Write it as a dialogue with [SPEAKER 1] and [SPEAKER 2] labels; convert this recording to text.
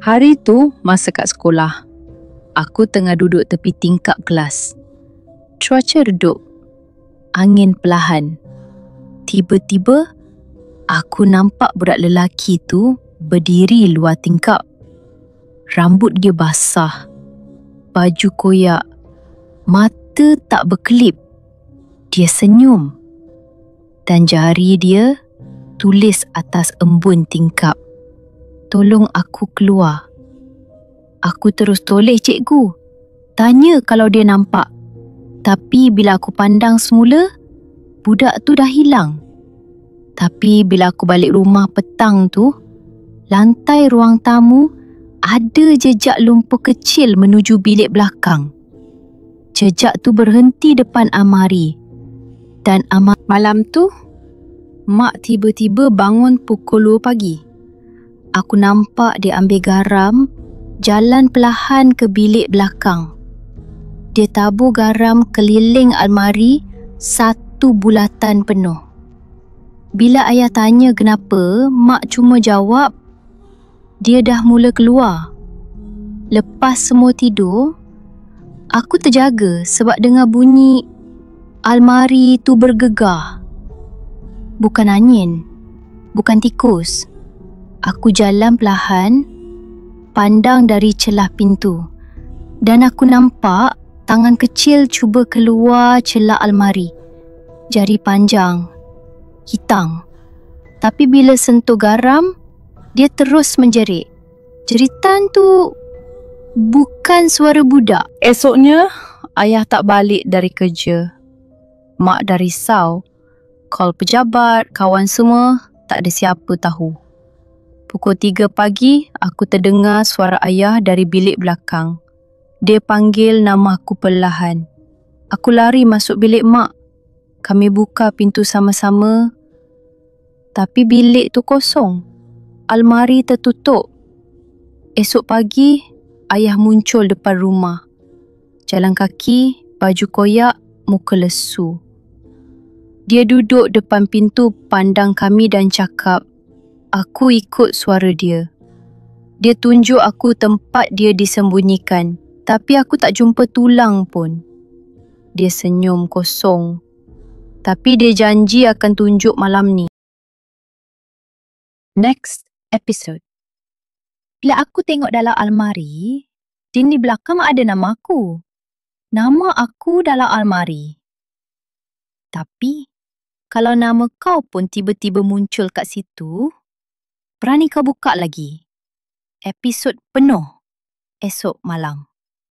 [SPEAKER 1] Hari tu masa kat sekolah, aku tengah duduk tepi tingkap kelas. Cuaca redup, angin perlahan. Tiba-tiba, aku nampak budak lelaki tu berdiri luar tingkap. Rambut dia basah, baju koyak, mata tak berkelip. Dia senyum dan jari dia tulis atas embun tingkap. Tolong aku keluar. Aku terus toleh cikgu. Tanya kalau dia nampak. Tapi bila aku pandang semula, budak tu dah hilang. Tapi bila aku balik rumah petang tu, lantai ruang tamu ada jejak lumpur kecil menuju bilik belakang. Jejak tu berhenti depan almari. Dan malam tu, Mak tiba-tiba bangun pukul 2 pagi. Aku nampak dia ambil garam, jalan perlahan ke bilik belakang. Dia tabur garam keliling almari 1 bulatan penuh. Bila ayah tanya kenapa, Mak cuma jawab, dia dah mula keluar. Lepas semua tidur, aku terjaga sebab dengar bunyi almari tu bergegar. Bukan angin, bukan tikus. Aku jalan perlahan, pandang dari celah pintu. Dan aku nampak tangan kecil cuba keluar celah almari. Jari panjang, hitam. Tapi bila sentuh garam, dia terus menjerit. Jeritan tu bukan suara budak. Esoknya, ayah tak balik dari kerja. Mak dah risau. Call pejabat, kawan semua, tak ada siapa tahu. Pukul 3 pagi, aku terdengar suara ayah dari bilik belakang. Dia panggil nama aku perlahan. Aku lari masuk bilik mak. Kami buka pintu sama-sama. Tapi bilik tu kosong. Almari tertutup. Esok pagi, ayah muncul depan rumah. Jalan kaki, baju koyak, muka lesu. Dia duduk depan pintu pandang kami dan cakap, aku ikut suara dia. Dia tunjuk aku tempat dia disembunyikan, tapi aku tak jumpa tulang pun. Dia senyum kosong, tapi dia janji akan tunjuk malam ni. Next episode. Bila aku tengok dalam almari, di belakang ada nama aku. Nama aku dalam almari. Tapi, kalau nama kau pun tiba-tiba muncul kat situ, berani kau buka lagi? Episod penuh esok malam.